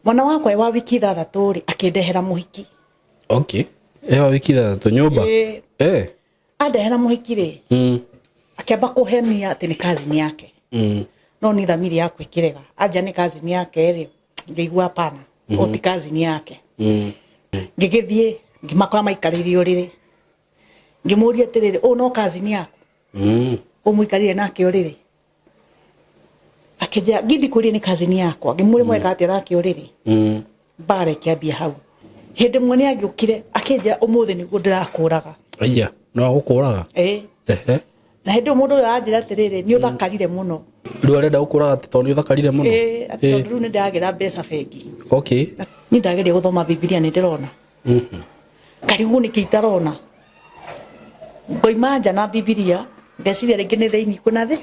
Mwana wakwa wa wiki 3 ri akindehera muhiki. Okay. Wa wiki 3 nyumba. Andehera muhiki ri. Akiamba kuhenia ati ni kazi ni yake. No ni thamiri yakwe kirega. Aja ni kazi ni yake ri. Ngigua pana. Oti kazi ni yake. Ngigithie ngimakora maikaririo riri. Ngimuria tiriri no kazi ni yako. Umuikarire nake oriri. Akija gidi kuri ni kazi ni yako. Ngimuri mweka ati nake oriri. Bare kiambia hau. Hende mwene agiukire akija umuthi ni ndirakuraga. Aya, no agukuraga. Na hende mundu anjira tiriri ni uthakarire muno. Ndu arenda gukuraga ati to ni uthakarire muno. Ati ndu ni ndagira mbeca bengi. Okay. Ni ndageria guthoma Biblia ni ndirona. Karigu ni kitarona. Ngoima nja na Biblia ndeciria ringi ni theini kuna thi.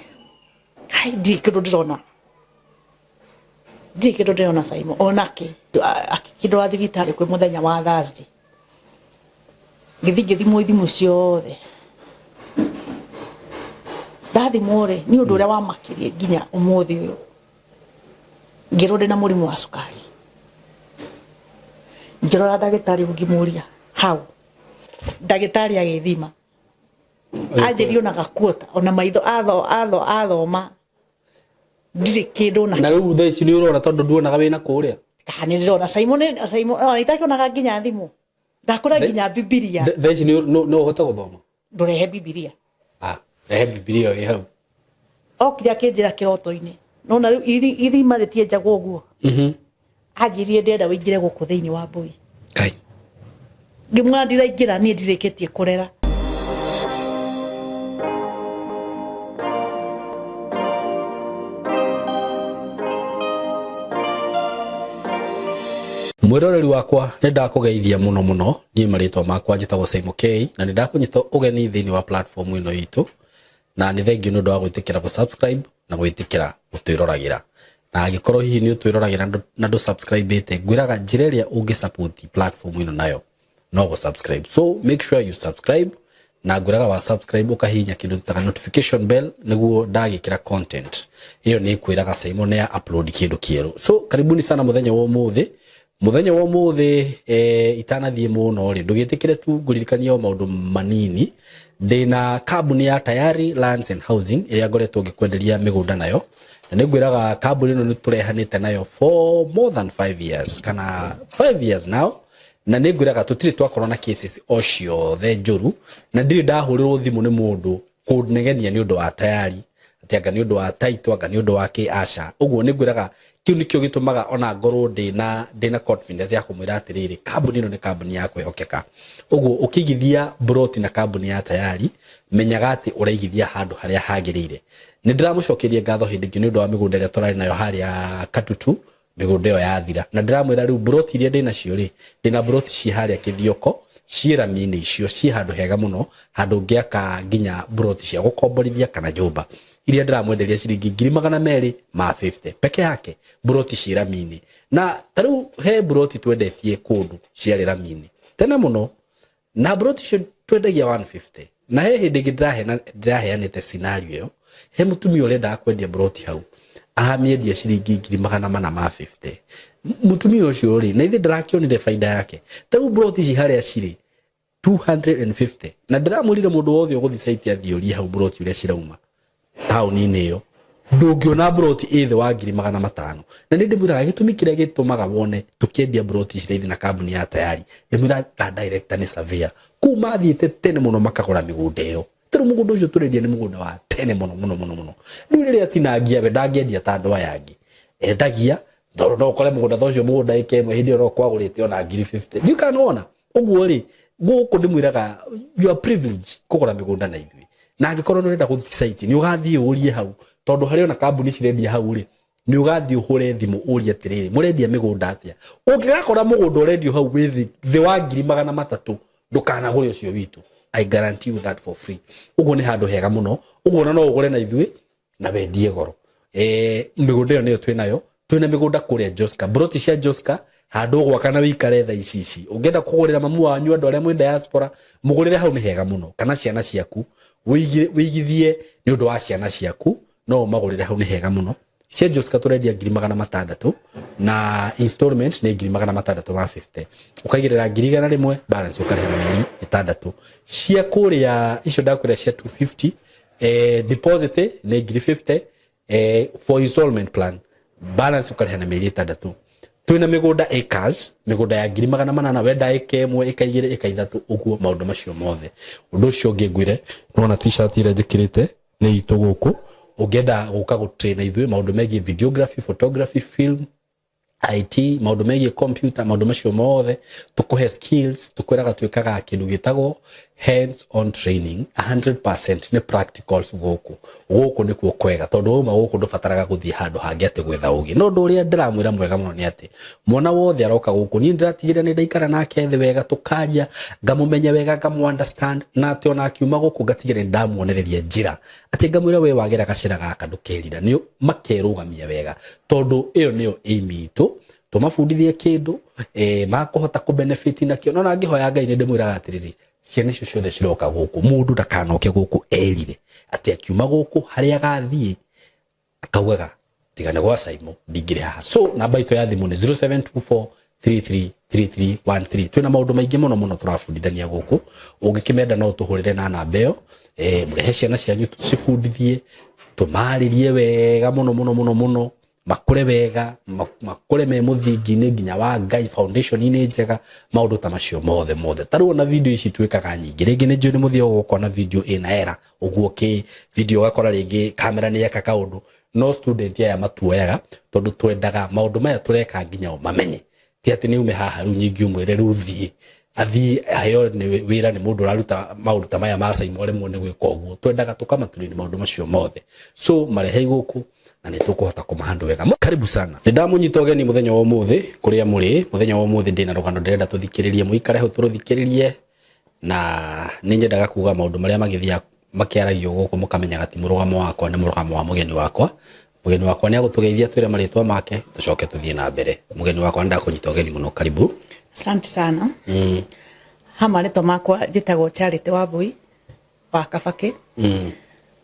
Hai ndikindo ndirona. Ndikindo ndirona Simon onake akikindo athibitari kwi muthenya wa Thursday. Ngithimo ithimu ciothe. Ndathimore ni undu uria wa makirie nginya umuthi uyu. Ngirode na murimu wa sukari. Ngirora ndagitari ungimuria hau. Ndagitari agithima. Ajerio na gakuota ona maitho athoma ndire kindu na riu thaa ici ni urora tondu nduona wina kuria kana ndirona Simon itaki ona nginya thimu ndakora nginya Biblia thaa ici no uhote guthoma ndurehe Biblia rehe Biblia ĩ hau okira kinjira kiroto-ini nona riu ithima ritie njagwo guo ajirie ndenda wingire guku thiini wa mbui kai ngimwa ndiraingira ni ndirikitie kurera mwiroreri wakwa ni ndakugeithia muno ni maritwa makwa njitagwo Simon K na ni ndakunyita ugeni thiini wa platform ino itu na ni thengiu ni ndu wa gwitikira ku subscribe na gwitikira gutwiroragira na agikorwo hihi ni utwiroragira na ndu subscribe ite ngwiraga njira iria ungi support platform ino nayo no go subscribe so make sure you subscribe na ngwiraga wa subscribe ukahinya kindu ta notification bell niguo ndagikira content iyo ni kwiraga Simon ya upload kindu kieru so karibuni sana muthenya wa umuthi itanathie muno ri ndugitikire tu ngurikania maundu manini ndina kambuni ya Tayari Lands and Housing iria ngoretwo ngikwenderia migunda nayo na ningwiraga kambuni ino niturehanite nayo for more than 5 years kana 5 years now na ningwiraga tutiri twakorwo na cases ocio the njuru na ndiri ndahurirwo thimu ni mundu kunegenia ni undu wa Tayari atianga ni undu wa title anga ni undu wa Asha uguo ningwiraga kiu nikio gitumaga ona ngorwo ndina confidence ya kumwira atiriri kambuni ino ni kambuni ya kwihokeka uguo ukigithia broti na kambuni ya Tayari menyaga ati uraigithia handu haria hagirire ni ndiramucokeria ngatho hindi ngi ni undu wa migunda iria turari nayo haria Katutu migunda iyo yathira na ndiramwira riu broti iria ndina cio ri ndina broti ci haria Kithioko ciira mini icio ci handu hega muno handu ngiaka nginya broti cia gukomborithia kana nyumba iria ndiramwenderia ciringi 250 peke yake broti ciira mini na taru he broti twendetie kundu ciarira mini tena muno na broti cio twendagia 150 na he hindi ndiraheanite scenario yo he mutumia urenda kwendia broti hau aramiendia ciringi 450 mutumia ucio ri na ithe ndirakionire faida yake taru broti ci haria ciri 250 na ndiramurire mundu wothe uguthi site athiuri hau broti uria cirauma tauni-ini iyo ndungiona broti ithe wa 500 na ndi ndimwiraga gitumi kiria gitumaga wone tukiendia broti cireithi na kambuni ya Tayari ndimwira ta director ni surveyor kuma thiite tene muno makagura migunda iyo turu mugunda ucio turendia ni mugunda wa tene muno riu riria tinangia we ndangiendia ta andu aya angi endagia ndo kore mugunda ucio mugunda ikemwe hindi ro kwagurite ona 50 you can ona uguo ri guku ndimwiraga you are privileged kugura migunda na ithui na angikorwo nurenda guthi site ni ugathie urie hau tondu hari ona kambuni cirendia hau ri ni ugathie uhure thimu urie atiriri murendia migunda atia ungigakora mugunda urendio hau withi the wa 300 ndukana gure ucio witu I guarantee you that for free uguo ni handu hega muno uguo no ugure na ithui na wendie goro migunda iyo niyo twina migunda kuria Joska broti cia Joska handu gwakana wikare tha ici ungenda kugurira mamu wanyu andu aria mwe diaspora mugurire hau ni hega muno kana ciana ciaku wigithie ni undu wa ciana ciaku no magurire hau ni hega muno cia Joska turendia 600 na installment ni 650 ukaigirira 100 balance ukarehana meri 6 cia kuria icio ndakwira cia 250 deposit ni 50 for installment plan balance ukarehana meri 6 twina migunda acres migunda ya 800 wenda eke imwe eka 2 eka 3 uguo maundu macio mothe undu ucio ngingwire nona t-shirt ire njikirite ni itu guku ungenda guka gutrain ithui maundu megie videography photography film IT maundu megie computer maundu macio mothe tukuhe skills tukwiraga twikaga kindu gitagwo hands on training 100% ni practicals guku nikuo kwega tondu uma guku ndubataraga guthie handu hangi ati gwetha ugi no ndu uria ndiramwira mwega muno ni ati mwana wothe aroka guku ni ndiratigire ni ndaikara nake thi wega tukaria ngamumenya wega ngamu understand na ati ona akiuma guku ngatigire ndamuonereria njira ati ngamwira we wagira gacira gaka ndukerira ni makerugamia wega tondu iyo niyo aim itu tumafundithie kindu makuhota ku benefit nakio no nangihoya Ngai ni ndimwira atiriri ciana icio ciothe ciroka guku mundu ndakanoke guku erire ati akiuma guku haria gathie akaugaga tigane gwa Saimo ndigire haha so namba ito ya thimu ni 0724333313 twina maundu maingi muno turafundithania guku ungikimenda no tuhurire na namba iyo murehe ciana cianyu tucifundithie tumaririe wega muno makure wega makure me muthingi-ini nginya wa Ngai foundation ni njega maundu ta macio mothe taru na video ici twikaga nyingi ringi ni njuri muthio gukona video ina era uguo ki video gakora ringi kamera ni yaka kaundu no student ya matuoyaga tondu twendaga maundu maya tureka nginya mamenye ti ati ni ume haha ru nyingi umwire ruthie athi ayo ni wira ni mundu raruta maundu ta maya ma Saimo re mwone gwika uguo twendaga tukamaturini maundu macio mothe so marehe guku na nitukuhota kumahandu wega karibu sana ndamunyita ugeni muthenya wa umuthi kuria muri muthenya wa umuthi ndina rugano ndirenda tuthikiririe muikare hu turuthikiririe na ninjendaga kuga maundu maria magithia makiaragio guku mukamenya ati murugamo wakwa ni murugamo wa mugeni wakwa ni agutugeithia twire maritwa make tucoke tuthie na mbere mugeni wakwa ndakunyita ugeni muno karibu asante sana maritwa makwa njitagwo Charity Wambui wa Kabake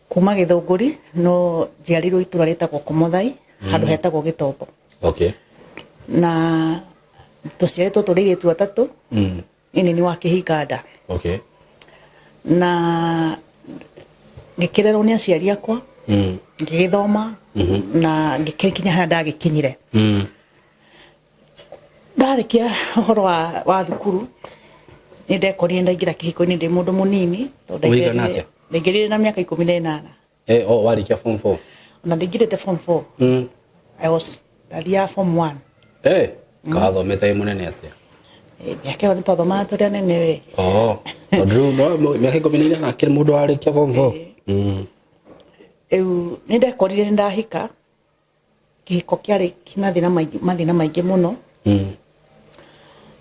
kuma Githunguri no njiarirwo itura ritagwo Komothai handu hetagwo Gitombo okay na tuciaritwo turi tu atatu ini ni wa Kihinganda okay na ngikirerwo ni aciari akwa ngithoma na ngikinya handa ndagikinyire ndarikia horo wa thukuru ni ndekorire ndaingira kihiko-ini ndi mundu munini tondu ndaingirire na miaka 18 warikia form 4 na ndaingirite form 4 I was ndathia form 1 kathomete munene atia miaka ni twathoma turi anene we tondu no miaka 18 na kiri mundu warikia form 4 ni ndekorire ndahika kihiko kiari mathina maingi muno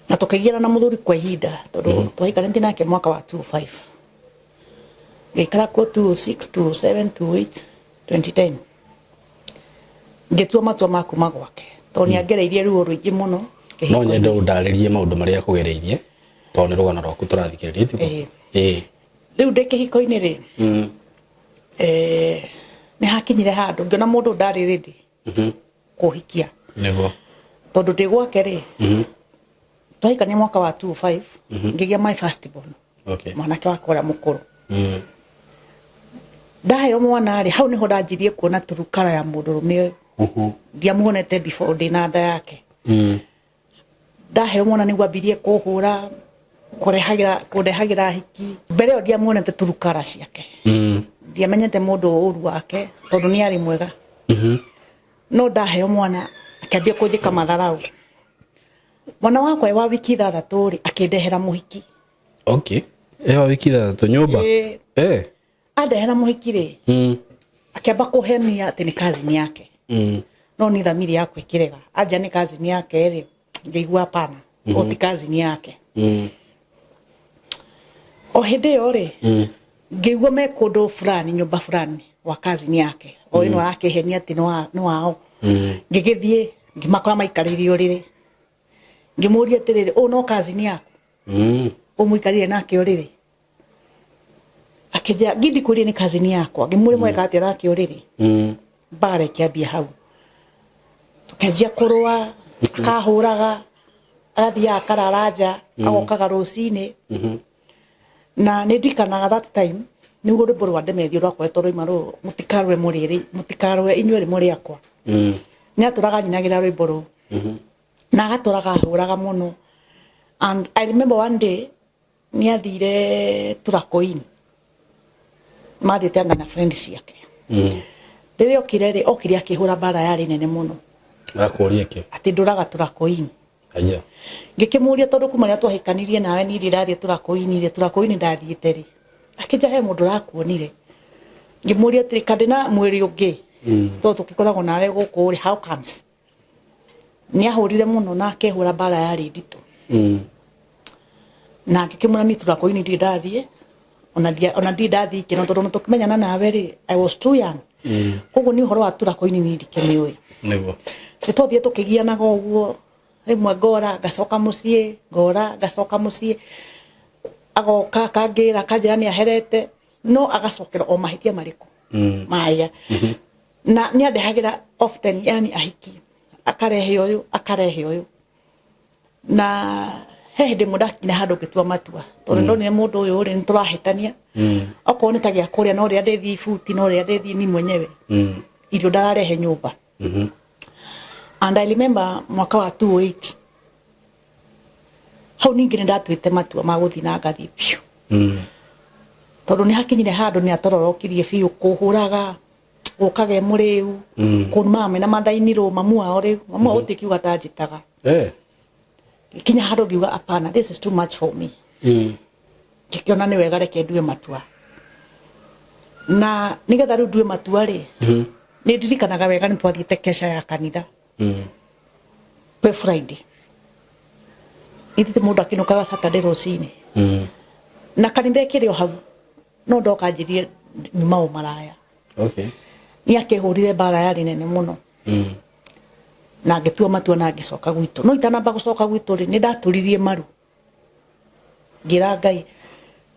na tukaigera na muthuri kwa ihinda tondu twaikara nake mwaka wa 25 ngikara kwa 26 27 28 2010 ngitua matua maku magwake tondu ni agereirie ruo ruingi muno no nyende undaririe maundu maria kugereirie tondu ni rugano rwaku turathikiririe tiko riu ndikihiko-ini ri ni hakinyire handu ngiona mundu ndari ready kuhikia nego tondu ndi gwake ri twaikania mwaka wa 25 ngigia my first born mwanake wakwa uria mukuru ndaheo mwana ri hau niho ndanjirie kuona turukara ya mundurume ndiamuonete before ndina nda yake ndaheo mwana niguo ambirie kuhura kurehagira hiki mbere yo ndiamuonete turukara ciake ndiamenyete mundu uru wake tondu ni ari mwega no ndaheo mwana akiambia kunjika matharau mwana wakwa wa wiki 3 ri akindehera muhiki wa wiki 3 nyumba andehera muhiki ri akiamba kuhenia ati ni kazi ni yake no ni thamiri yakwa ikirega anja ni kazi ni yake ri ngigua hapana oti kazi ni yake o hinde yo ri ngigua me kundu fulani nyumba fulani wa kazi ni yake o ino akihenia ati no wao ngigithie ngimakora maikaririo riri ngimuria tiriri no kazi ni yako umuikarire nake oriri akija gidi kuria ni kazi ni yako ngimuri mweka ati nake oriri bare kiambia hau tukenjia kurua akahuraga agathia akararaja agokaga rucini na nindikanaga that time niguo rwimbo rwa Ndemethio rwakoretwo rwaima ru mutikarwe muriri mutikarwe inyuĩ muri akwa ni aturaga nyinagira rwimbo ru na agaturaga ahuraga muno. And I remember one day ni athire Turakoini mathite anga na friends yake rĩrĩa okire akĩhũra bara yarĩ nene mũno akũria kĩ ati ndũraga Turakoini aya ngĩkĩmũria tondũ kuma rĩa twahikanirie nawe ni ndĩrathiĩ Turakoini ndathiĩte rĩ akĩnja he mũndũ rakuonire ngĩmũria atĩ kandi na mwĩrĩ ũngĩ tondũ tũkoragwo nawe gũkũ rĩ how comes ni ahũrire mũno na akĩhũra bara yarĩ nditũ na ngĩkĩmũra ni Turakoini ndathiĩ ona ndathiĩ kĩno tondũ tũkĩmenyana nawe rĩ I was too young koguo ni ũhoro wa Turakoini ni ndikĩmĩũĩ nĩguo nĩtwathiĩ tũkĩgianaga ũguo rĩmwe ngora ngacoka mũciĩ agoka kangĩra kanjĩra nĩ aherete no agacokera o mahĩtia marĩkũ maya na nĩ andehagĩra often yani ahiki akarehe ũyũ na he hĩndĩ mũndakina handũ ngĩtua matua tondũ ndonire mũndũ ũyũ rĩ nĩtũrahĩtania okorwo nĩ ta gĩa kũrĩa no rĩa ndĩthiĩ ibuti no rĩa ndĩthiĩ ni mwenyewe irio ndararehe nyũmba. And I remember mwaka wa 2008 hau ningĩ nĩndatuĩte matua ma gũthiĩ na ngathĩ biũ tondũ nĩ hakinyire handũ nĩ atororokirie biũ kũhũraga gũkaga mũrĩu kũnuma mena mathainirwo mamu wao rĩu mamu wao ũtĩkiuga ta njĩtaga kinya handũ ngiuga apana this is too much for me ngĩkĩona nĩ wega reke ndue matua na nĩgetha rĩu ndue matua rĩ nĩ ndirikanaga wega nĩ twathiĩte kesha ya kanitha kwĩ Friday ithiĩ mũndũ akĩinũkaga Saturday rũcinĩ na kanitha ĩkĩrĩ o hau no ndoka njĩrie nyuma o maraya nĩ akĩhũrire bara yarĩ nene mũno na ngĩtua matua na ngĩcoka gwitũ no itanamba gũcoka gwitũ rĩ nĩ ndatũririe maru ngira Ngai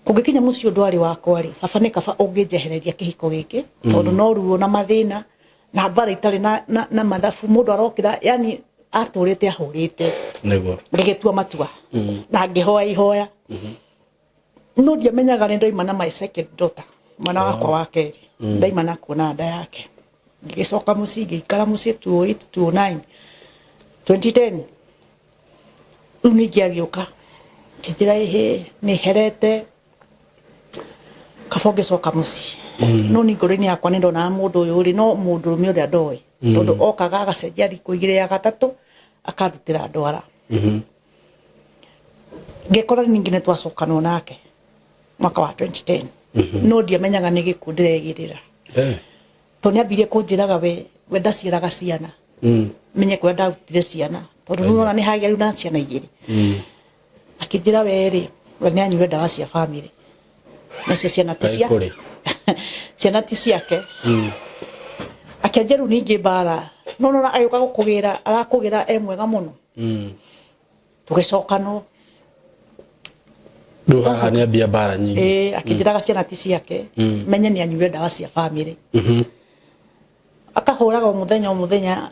kũngĩkinya mũciĩ ũndũ arĩ wakwa rĩ baba nĩ kaba ũngĩnjehereria kĩhiko gĩkĩ tondũ no ruo na mathĩna na bara itarĩ na mathabu mũndũ arokĩra yani atũrĩte ahũrĩte nĩguo ngĩtua matua na ngĩhoya ihoya no ndiamenyaga nĩ ndoima na my second daughter mwana wakwa wa kerĩ ndaima na kuona nda yake ngĩcoka mũciĩ ngĩikara mũciĩ 2008 2009 2010 rĩu ningĩ agĩũka kĩnjĩra nĩ herete kaba ngĩcoka mũciĩ no ni ngoro-inĩ yakwa nĩ ndonaga mũndũ ũyũ rĩ no mũndũrũme ũrĩa ndoĩ tondũ okaga agacenjia thikũ igĩrĩ ya gatatũ akarutĩra ndwara ngĩkora ningĩ nĩ twacokanwo nake mwaka wa 2010 no ndiamenyaga nĩ gĩkuũ ndĩregĩrĩra tondũ nĩ ambirie kũnjĩraga we ndaciaraga ciana menye kũrĩa ndarutire ciana tondũ nĩwona nĩ hagĩa rĩu na ciana igĩrĩ akĩnjĩra we rĩ we nĩ anyuire ndawa cia family nacio ciana ti cia ciana ti ciake akĩanjia rĩu ningĩ bara no agĩũka gũkũgĩra arakũgĩra mwega mũno tũgĩcokanwo Haha nĩ ambia bara nyingĩ akĩnjĩraga ciana ti ciake menye nĩ anyuire ndawa cia family akahũraga o mũthenya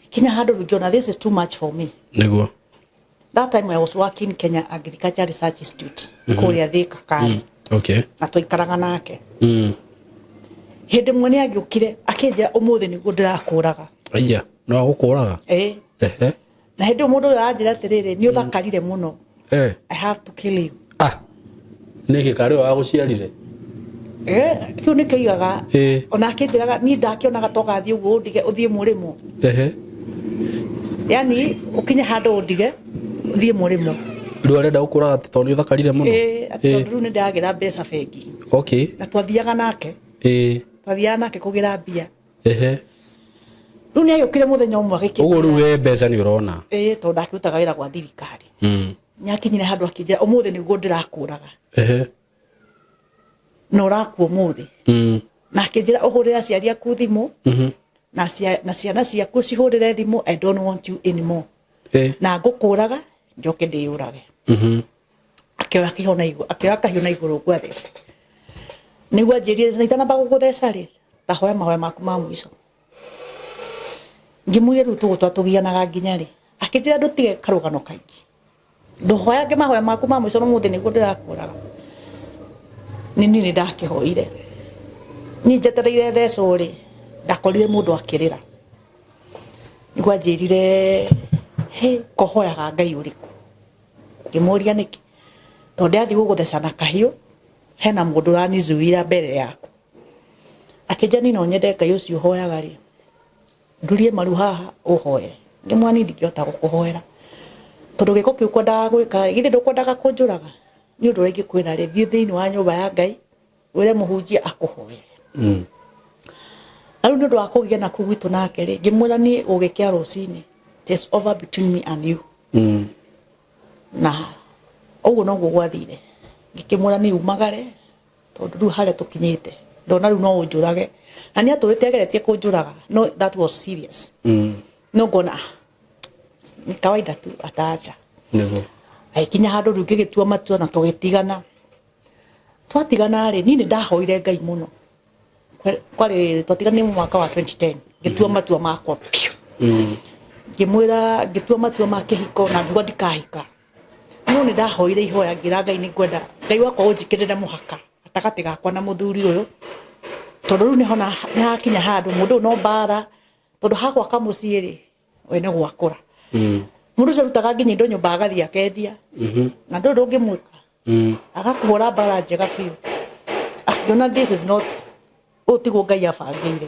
kinya handũ rũngĩona this is too much for me nĩguo that time I was working Kenya Agriculture Research Institute kũrĩa Thika Kari na twaikaraga nake hĩndĩ ĩmwe nĩ agĩũkire akĩnjĩra ũmũthĩ nĩguo ndĩrakũraga aya no agũkũraga na hĩndĩ mũndũ ũyũ anjĩra atĩrĩrĩ nĩ ũthakarire mũno I have to kill you nĩ gĩkarĩ wa gũciarire kĩu nĩ kĩigaga ona akĩnjĩraga niĩ ndakĩonaga togathiĩ ũguo ũndige ũthiĩ mũrĩmo yani ũkinye handũ ũndige ũthiĩ mũrĩmo rĩu arenda gũkũraga tondũ nĩ ũthakarire mũno atĩ rĩu nĩ ndagĩra mbeca bengi na twathiaga nake kũgĩra mbia rĩu nĩ agĩũkire mũthenya ũmwe agĩkĩnjĩra ũguo rĩu we mbeca nĩ ũrona tondũ ndakĩrutaga wĩra gwa thirikari nĩ akinyire handũ akĩnjĩra ũmũthĩ nĩguo ndĩrakũraga na ũrakua ũmũthĩ na akĩnjĩra ũhũrĩre aciari aku thimũ na ciana ciaku cihũrĩre thimũ I don't want you anymore na ngũkũraga njoke ndĩyũrage akĩoya kahiũ na igũrũ ngwathece nĩguo anjĩrire na itanamba gũgũtheca rĩ tahoya mahoya maku ma mũico ngimwire ru tugianaga nginya ri akijira ndutige karugano kaingi nduhoya mahoya maku ma mwico no muthi niguo ndirakuraga nini ndakihoire ni njetereire theco ri ndakorire mundu akirira nigua njirire he kohoyaga Ngai uriku ngimuria niki tondu athi guguthecana kahiu hena mundu uranizuira mbere yaku akijani no nyende Ngai ucio hoyaga ri ndurie maru haha uhoye ngimwani ndingihota gukuhoera tondu giko kiu kwendaga gwika githi ndukwendaga kunjuraga ni undu rigi kwina ri thii thiini wa nyumba ya Ngai wire muhunjia akuhoere aru ndu wa kugena ku gwitu nake ri ngimwira ni ugikia rucini there's over between me and you na uguo no gwathire ngikimwira ni umagare tondu ru hare tukinyite ndona ru no unjurage na ni aturite ageretie kunjuraga no that was serious no gona ni kawaida tu ataacha nego aikinya handu ru gigitua matua na tugitigana twatigana ri ni ndahoire Ngai muno kwari twatigana mu mwaka wa 2010 gitua matua makwa ngimwira gitua matua ma kihiko na nduga ndikahika no ni ndahoire ihoya ngira Ngai ni kwenda Ngai wakwa unjikirire muhaka atakati gakwa na muthuri uyu tondu ru ni hona ni hakinya handu mundu no mbara tondu hakwa kamucii ri we ni gwakura mundu ucio rutaga nginya indo nyumba agathi akendia na ndu ndungimwika agakuhura mbara njega biu ngona this is not utiguo Ngai abangire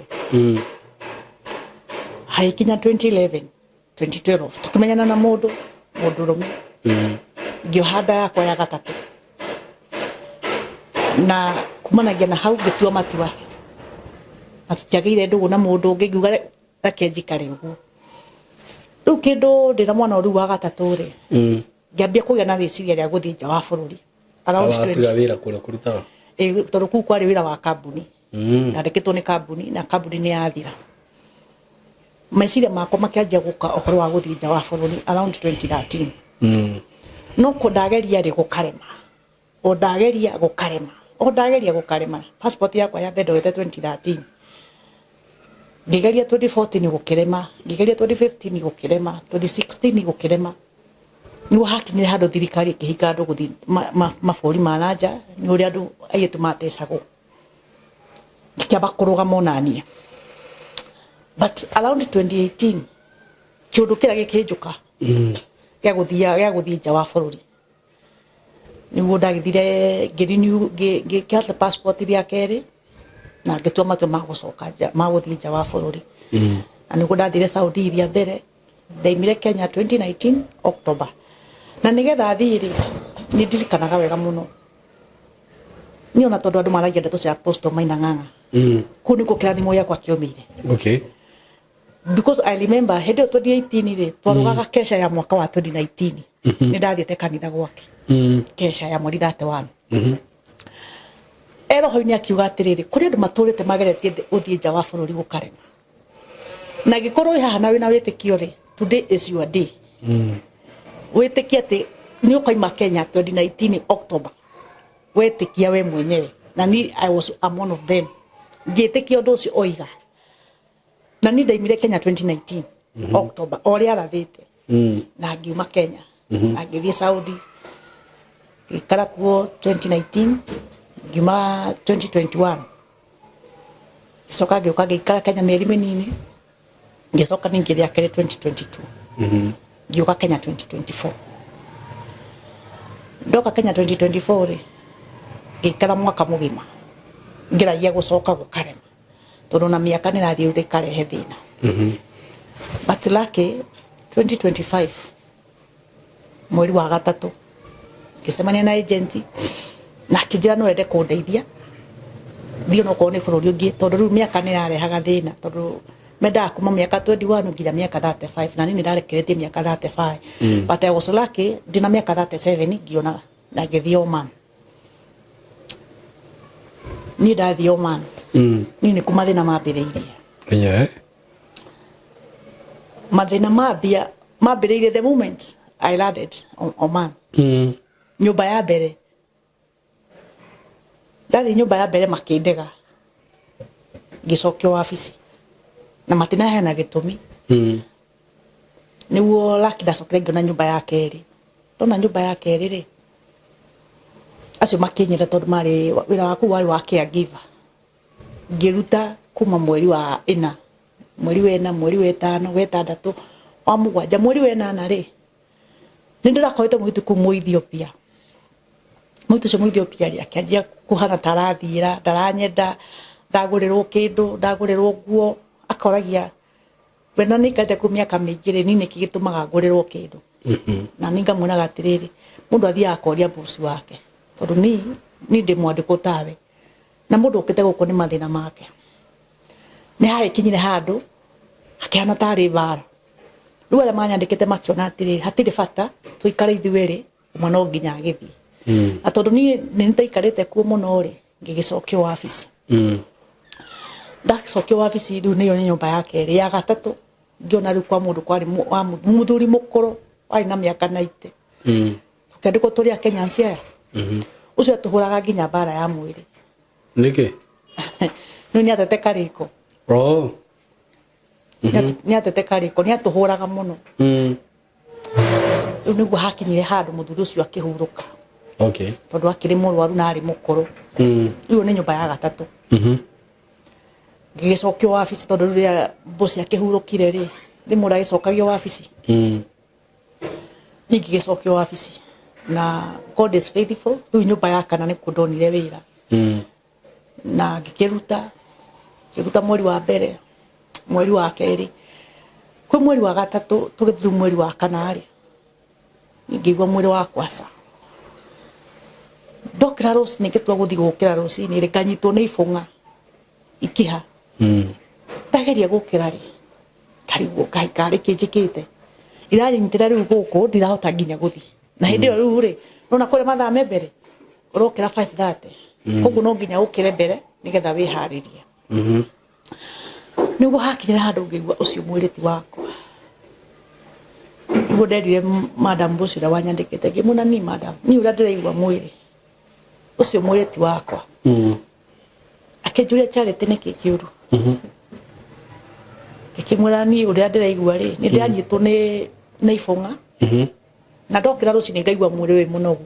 haikinya 2011 2012 tukimenyana na mundu rume ngiohanda yakwa ya gatatu na kumanagia na hau ngitua matua atutiagire ndugu na mundu ngiuga akenjikare uguo riu kindu ndira mwana uru wa gatatu ri ngiambia kugia na riciria ria guthii nja wa bururi around 20 wira kuria kurutaga tondu ku kwari wira wa kambuni na ndikitwo ni kambuni na kambuni ni yathira meciria makwa makianjia guka ohoro wa guthii nja wa bururi around 2013 no kundageria ri gukarema ndageria gukarema passport yakwa ya bedo wete 2013 ngigeria 2014 gukirema ngigeria 2015 gukirema 2016 gukirema ni wahakinyire handu thirikari kihika andu guthi maburi maranja ni uri andu ayetu matecago kiamba kuruga monania but around 2018 kiundu kira gikinjuka ya guthia nja wa bururi niguo ndagithire ngikĩhata passport ria keri na ngitua matua ma gucoka nja ma guthii nja wa bururi na niguo ndathire Saudi ria mbere ndaimire Kenya 2019 October na nigetha thiri ni ndirikanaga wega muno ni ona tondu andu maragia ndeto cia Apostle Maina Ng'ang'a ku niko kirathimo yakwa kiomire okay because I remember hedo 2018 ri twarugaga kesha ya mwaka wa 2019 ni ndathiete kanitha gwake kesha ya mweri 31 ero hoini akiuga atiriri kuri andu maturite mageretie uthii nja wa bururi gukarema na gikorwo haha na wina witikio ri today is your day witikia ati ni ukaima Kenya 2019 October witikia we mwenyewe na ni I was one of them ngitikia undu ucio oiga na ni ndaimire Kenya 2019 October ori arathite na ngiuma Kenya na ngithie Saudi ikara kuo 2019 ngiuma 2021 soka gioka gikara Kenya mieri minini ngicoka ningithia kere 2022 ngioka Kenya 2024 ndoka Kenya 2024 ri gikara mwaka mugima ngiragia gucoka gukarema tondu na miaka ni rathii urikarehe thina but lucky 2025 mweri wa gatatu ngisemania na agent na kijira no ende kundeithia thio no kone bururi ungi tondu riu miaka ni rarehaga thina tondu menda kuma miaka 21 nginya miaka 35 na nini ndarekeretie miaka 35 but I was lucky ndina miaka 37 ngiona na ngithio man ni ndathio man nini kuma thina mambiriirie mathina mambiriirie the moment I landed on man nyumba ya mbere ndathi nyumba ya mbere makindega ngicokio wabici na matina hena gitumi Niguo Lucky ndacokire ngiona nyumba yake eri. Ndona nyumba yake eri ri. Acio makinyire tondu mari wira waku wari wa caregiver. Ngiruta kuma mweri wa 4. Mweri wa 4, mweri wa 5, wa 6, wa 7, mweri wa 8 ri. Nindirakoete mwitu ku Ethiopia. Mwitu cio Ethiopia ri akianjia kuhana tarathira, ndaranyenda, ndagurirwo kindu, ndagurirwo nguo, akoragia wena nikate ku miaka mingire ni niki gitumaga ngurirwo kindu. Na ninga mwona gatiriri, mundu athia akoria boss wake. Tondu ni ndi mwandiko tawe. Na mundu ukite guko ni mathina make. Ni hai kinyire handu akiana tari bara. Riu ala manyandikite makiona atiri hatiri bata tuikare ithueri umwe no nginya agithii. Atondu ni nitaikarite kuo muno ri ngigicokio wabici. Ndacokio wabici riu niyo nyumba yake ri ya gatatu ngiona riu kwa mundu kwari muthuri mukuru wari na miaka 90. Tukandiko turi a Kenya cia. Ucio tuhuraga nginya bara ya mwiri. Niki? No ni atete kariko. Oh. Ni atete kariko, ni atuhuraga muno. Niguo hakinyire handu muthuri ucio akihuruka. Okay. Tondu akiri murwaru na ari mukuru. Riu ni nyumba ya gatatu. Ngigicokio wabici tondu ria boss akihurukire ri ndimura gicokagio wabici. Ngigicokio wabici na God is faithful. Riu nyumba ya kana ni kundonire wira. Na ngikiruta mweri wa mbere, mweri wa keri, kwi mweri wa gatatu tugithiru mweri wa kanari ngigwa mweri wa kwasa dokira Rose nigitwa guthi gukira Rose ni rekanyitwo ni ifunga ikiha tageria gukira ri karibu kaikare kijikite iranyitira riu guku ndirahota nginya guthi na hindi riu ri nona kure mathaa mbere urokira 5:30 koguo no nginya ukire mbere nigetha wiharirie. Niguo hakinyira handu ngigwa ucio mwiriti wakwa. Niguo nderire madam boss ira wanyandikite ngimuna ni madam ni ura ndiraigwa mwiri ucio mwiriti wakwa. Akejuria Charity niki kiuru. Ikimwira ni ura ndiraigwa ri ni ndanyitwo ni ifunga. Na ndokira rucini ngaigwa mwiri wi munogu.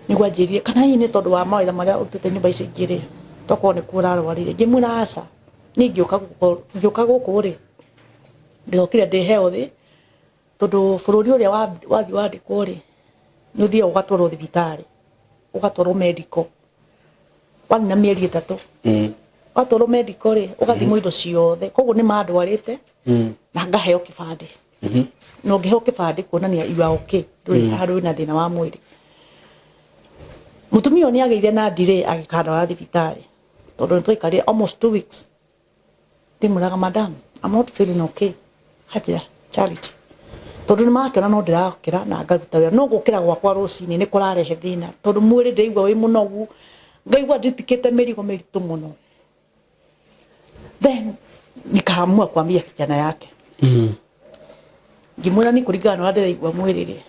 Niguo anjirie kana hii ni tondu wa mawira maria utute nyumba icio ingiri toko ni kurarwarire ngimwira aca ni ngioka guku ri ndokire ndi healthy tondu bururi uria wathi wandikwo ri ni uthie ugatwarwo thibitari ugatwarwo medical wani na mieri 3 ugatwarwo medical ri ugathimwo indo ciothe koguo ni mandwarite na ngaheo kibandi no ngeheo kibandi kuonania you are okay nduri haru na thina wa mwiri. Mutumio ni ageire na delay agikanda wa thibitari tondu nitwaikare almost 2 weeks. Ndimuraga madam I'm not feeling okay. Hatia Charity tondu ni makena no ndirakira na ngaruta wira no gukira gwakwa rucini ni kurarehe thina tondu mwiri ndeigwa wi munogu ngaigwa nditikite mirigo miritu muno. Then nikaamua kuambia kijana yake ngimwira ni kuringana na ndeigwa mwiri ri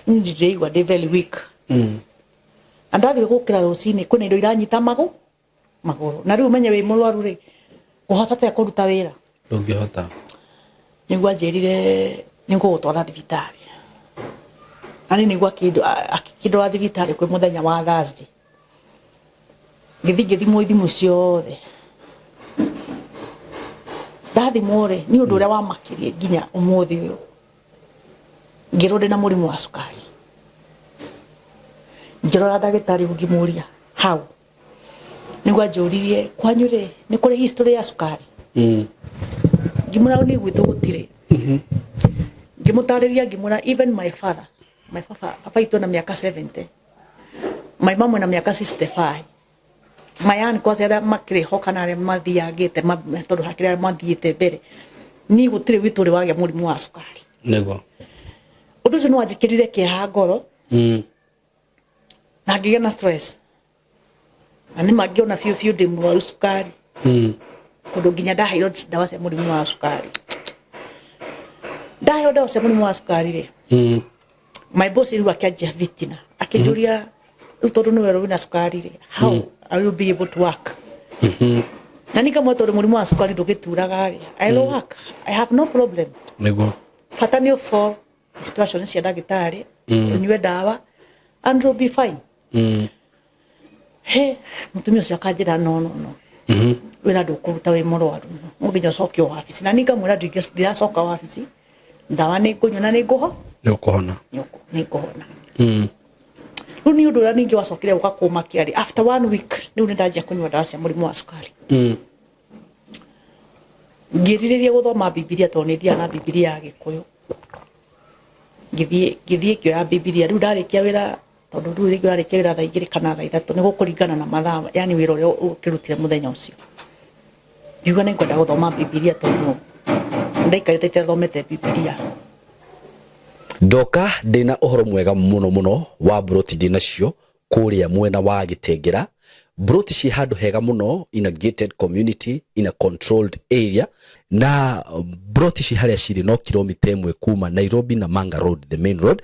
ni ndeigwa ndi very weak. Andathi gukira rucini kuna indo iranyita maguru na riu menye wi murwaru ri uhota te kuruta wira ndungihota niguo anjirire ningutwara thibitari ani niguo akikindo wa thibitari kwi muthenya wa Thursday ngithimwo ithimu ciothe ndathimwo ri ni undu uria wamakirie nginya umuthi uyu ngirode na murimu wa sukari. Ngirora ndagitari ungimuria how niguo anjuririe kwanyu ri ni kuri history ya sukari. Ngimura ni gwitu gutire. Ngimutariria ngimura even my father papa itu na miaka 70 my mom na miaka 65 my aunt cause era makire hokana re mathiagite tondu hakire mathiite mbere ni gutire witu ri wagia murimu wa sukari niguo undu ucio no anjikirire kiha ngoro na ngigia na stress na ni magiona fiu ndi mwaru sukari kundu nginya ndaheirwo ndawa cia murimu wa sukari ndaheirwo ndawa cia murimu wa sukari ri my boss riu akianjia vitina akijuria tondu ni wero wina sukari ri how are you be able to work na nika mwe tondu murimu wa cukari ndugituraga I work I have no problem nego fata ni for situation cia ndagitari unywe dawa and you'll be fine he mutumia ucio akanjira no wira ndukuruta wi murwaru nginya cokio wabici na nika mwira ndiracoka wabici ndawa ni kunywa na ni nguho ni ukuhona ni kuhona riu ni undu uria ningi wacokire ukakuma kiari after 1 week riu ni ndajia kunywa dawa cia murimu wa cukari ngiririria guthoma bibilia to ni thia na bibilia ya Gikuyu ngithie kio ya bibilia riu ndarikia wira tondu riu ringi ndarikia wira thaa 2 kana thaa 3 ni gukuringana na mathaa yani wira uria ukirutire muthenya ucio ngiuga ni ngwenda guthoma bibilia tondu ndaikarite thomete bibilia ndoka ndina uhoro mwega muno wa broti ndinacio kuria mwena wa Gitengera broti ci handu hega muno in a gated community in a controlled area na broti ci haria ciri no kilomita 1 kuma Nairobi na Manga Road the main road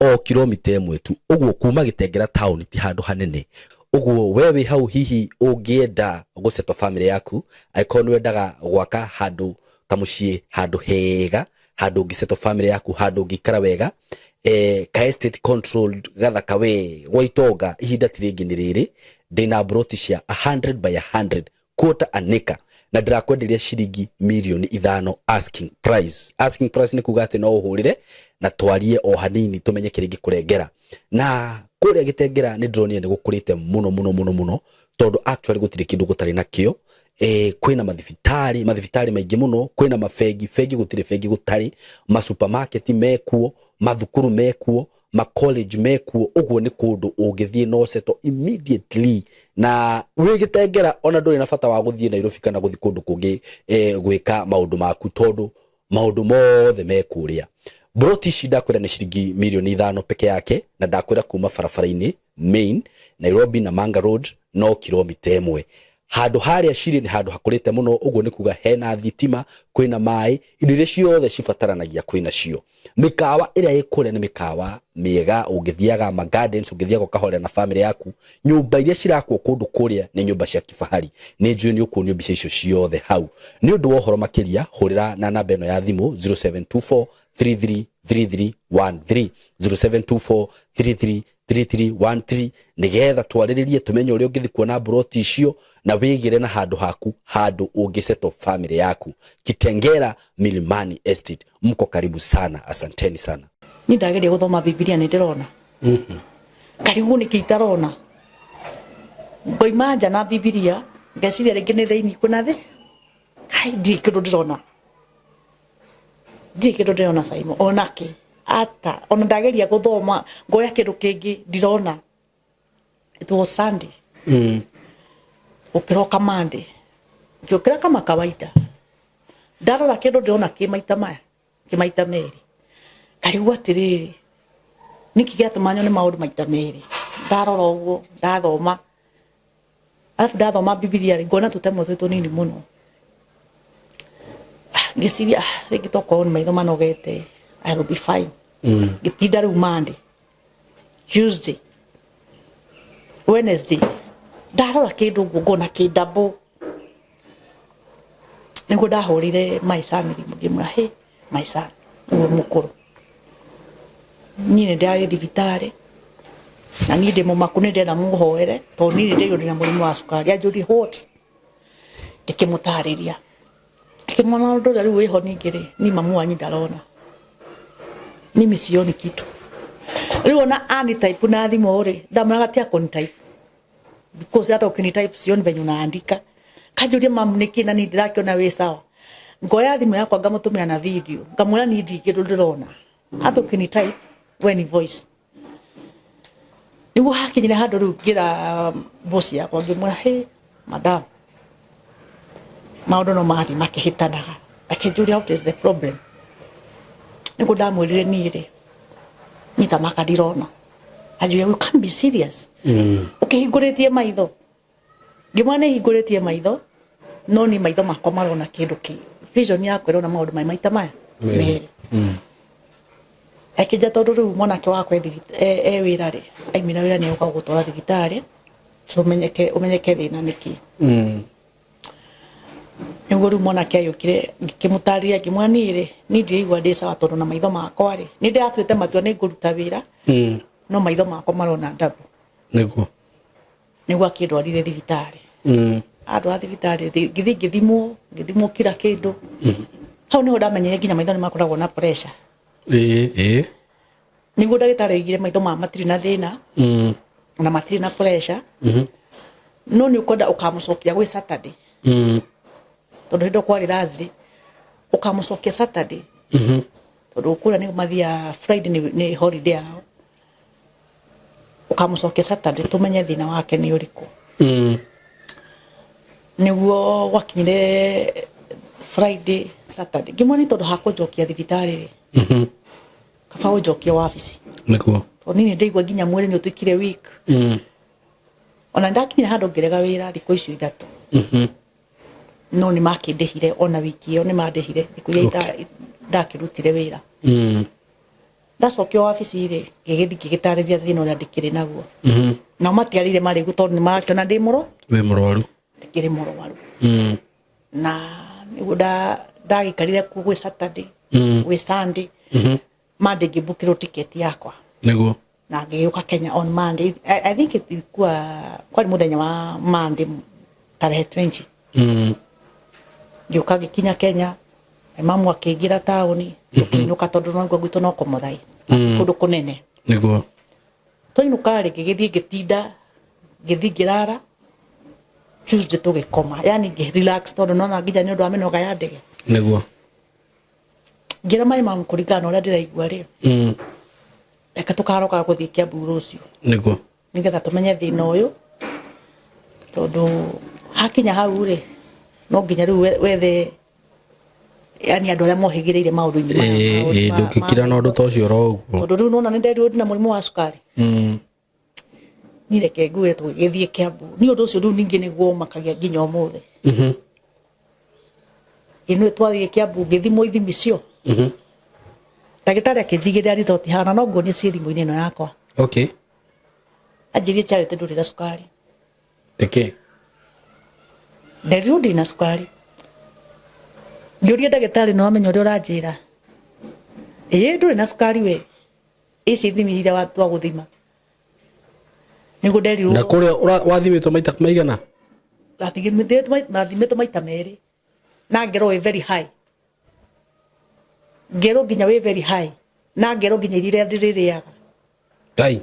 o kilomita 1 tu uguo kuma Gitengera town ti handu hanene uguo wewe hau hihi ungienda guceto family yaku aikonu wendaga gwaka handu ta mucii handu hega handu ngiceto family yaku handu ngikara wega ka estate controlled gathaka we waitonga ihinda tiringi ni riri ndina broti cia 100 by 100 quarter an acre na ndirakwenderia ciringi milioni 5 asking price ni kuga ati no uhurire na twarie o hanini tumenye kiringi kurengera na kuria Gitengera ni ndronire ni gukurite muno tondu actually gutiri kindu gutari nakio kwina mathibitari maingi muno kwina mafegi gutiri fegi gutari ma supermarket mekuo mathukuru mekuo ma college mekuo uguo ni kundu ungithie no seto immediately na wi Gitengera ona nduri na bata wa guthie Nairobi kana guthi kundu kungi gwika maundu maku tondu maundu mothe mekuria broti shida kwira ni shiringi milioni 5 peke yake na ndakwira kuma barabara-ini main Nairobi na Manga Road no kilomita 1 handu haria ciri ni handu hakurite muno uguo ni kuga hena thitima kwina mai indo ciothe cibataranagia kwina cio mikawa iria ikure ni mikawa miega ungithiaga ma gardens ungithiaga kahore na family yaku nyumba iria cirakwo kundu kuria ni nyumba cia kifahari ni njui ni uku nyumba icio ciothe hau ni undu wa uhoro makiria hurira na namba eno ya thimu 0724 333313 0724333313 nigetha twariririe tumenye uria ungithi kuona broti icio na wigire na handu haku handu ungiceto family yaku Kitengera Milimani Estate mko karibu sana asanteni sana ni ndageria guthoma bibilia ni ndirona karibu ni kitarona ngoima nja na bibilia ngeciria ringi ni theini kuna thi hai ndi kindu ndirona Simon onake ata ona ndageria guthoma ngoya kindu kingi ndirona it was Sunday ukiroka Monday ngĩokĩra kama kawaida ndarora kindu ndirona kimaita meri karibu atiriri niki giatuma nyone maundu maita meri ndarora uguo ndathoma alafu ndathoma bibilia ngona tutemo tunini muno ngiciria ringi toko ni maitho manogete I will be fine gitinda riu Monday Tuesday Wednesday ndarora kindu ngona kidabo ningo ndahurire my son ngimura he my son uwo mukuru nyine ndari thibitari na ni ndimo makune ndena muhoere to ni ndio ndina murimu wa cukari ajuri hot ndikimutariria kimona ndo riu weho ningire ni mamu wanyu ndarona mimi sioni kitu riu ona ani type na thimu ri ndamuraga tia kon type because hata ukini type sioni venye unaandika kajuria mamu nikina ni ndirakiona we sawa ngoya thimu yakwa ngamutumira na video ngamura ni ndikiru ndirona hata ukini type when voice niwo hakinyira handu riu ngira boss yakwa ngimura he madam maundu no mathi makihitanaga akijuria what is the problem niko ndamwirire nire nita makadirona ajuya you can't be serious ukihinguritie maitho ngimwana hinguritie maitho no ni maitho makwa marona kindu ki vision yakwa irona maundu maita maya meri akija tondu riu mwanake wakwa wira ri aimira wira ni uka gutwara thibitari umenyeke thina niki niguo riu mwanake ayukire ngikimutaria ngimwanire ni ndirigua ndi sawa tondu na maitho makwa ri ni ndiratuite matua ni nguruta wira no maitho makwa marona ndabu niguo akindwarire thibitari andwa thibitari ngithimwo kila kindu hau niho ndamenyire nginya maitho ni makoragwo na pressure niguo ndagitari augire maitho matiri na thina na matiri na pressure no ni ukwenda ukamucokia gwi Saturday tondu hindo kwari Thursday ukamucokia Saturday tondu ukura ni mathia Friday ni holiday yao ukamucokia Saturday tumenye thina wake ni uriku niguo wakinyire Friday Saturday ngimwani tondu hakunjokia thibitari kaba unjokia wabici niguo nini ndigwa nginya mwere ni utukire week ona ndakinya handu ngirega wira thiko icio ithatu no ni makindehire ona wiki iyo ni mandehire thiko ya ndakirutire wira ndacokio wabici ri ngigitariria thina uria ndikiri naguo na matiarire mari gutondu ni marakiona ndi murwaru ndikiri murwaru na niguo ndagikarire ku gwi Saturday gwi Sunday Monday ngibukirwo ticket yakwa niguo na ngiuka Kenya on Monday. I think ilikuwa kwani muthenya wa Monday tarehe 20 ngiuka gikinya Kenya mamu akigira tauni tukinuka tondu no ngwitu no komuthai kundu kunene niguo toinuka ri ngigithie gitinda ngithingirara Tuesday tugikoma yani relax tondu no na nginya ni undu wa minoga ya ndege niguo ngira mai mamu kurigana uria ndiraigua ri eka tukaroka guthii Kiambu rucio niguo nigetha tumenye thina uyu tondu hakinya hau ri no nginya riu wethe yani andu aria mohigireire maundu-ini maya ndukikira na undu ta ucio ro uguo tondu riu nona ni nderirwo ndina murimu wa sukari ni reke ngue tugithie Kiambu ni undu ucio riu ningi niguo makagia nginya umuthi inu twathie Kiambu ngithimwo ithimi cio ndagitari akinjigirira result hana no nguonie cie thimu-ini ino yakwa anjirie Charity nduri na sukari nderiru ndina sukari ngiuria ndagitari no amenye uria uranjira nduri na sukari we ici thimi iria watwa guthima niguo nderiru na kuria wathimitwo maita maigana nathimitwo maita meri na ngero we very high ngero nginya we very high na ngero nginya iria ndiririaga Ngai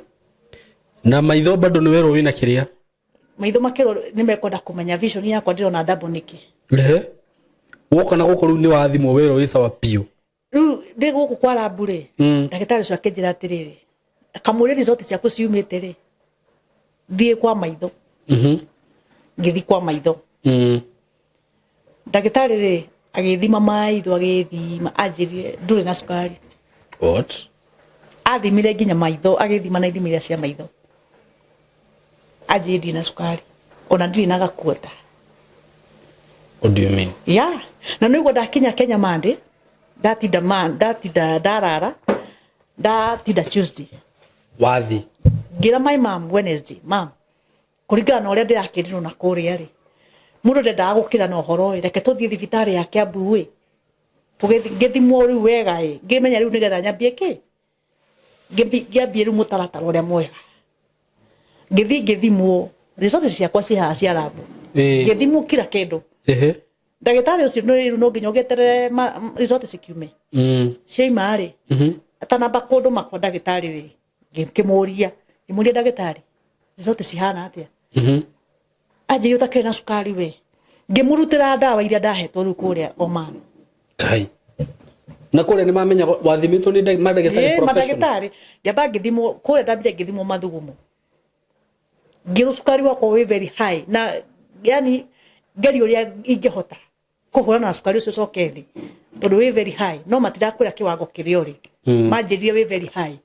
na maitho bado ni wero wina kiria maitho makero ni mekwenda kumenya vision yakwa ndirona double niki woka na gukuru ni wathimwo wero wi sawa piu riu ndi guku kwa labure ndagitari cio akinjira atiriri kamuri result ciaku ciumite ri thie kwa maitho ngithi kwa maitho ndagitari ri agithima maitho agithima anjirie nduri na sukari what athimire nginya maitho agithima na ithimi cia maitho anjiri na sukari ona ndiri na gakuota what do you mean na niguo ndakinya Kenya Monday ndatinda ndarara ndatinda Tuesday wathi ngira my mom Wednesday kuringana na uria ndirakirirwo na kuria ri mundu ndendaga gukira na uhoro reke tuthie thibitari ya Kiambu we tugithimwo riu wega ngimenya riu nigetha nyambie ki ngiambie riu mutaratara uria mwega ngithimwo result ciakwa cia labu ngithimwo kila kindu ndagitari ucio no nginya ugetere result cikiume ciaima ri atanamba kundu makwa ndagitari ri ngimuria ndagitari result cihana atia anjiri utakire na sukari we ngimurutira ndawa iria ndahetwo riu kuria Oman Kai na kuria ni mamenya wathimitwo ni madagitari professional madagitari yaba ngithimwo kuria ndambire ngithimwo mathugumo ngiru sukari wako we very high na yani ngari uria ingihota kuhurana na sukari ucio cokethi tondu we very high no matirakwira kiwango kirio ri manjirie we very high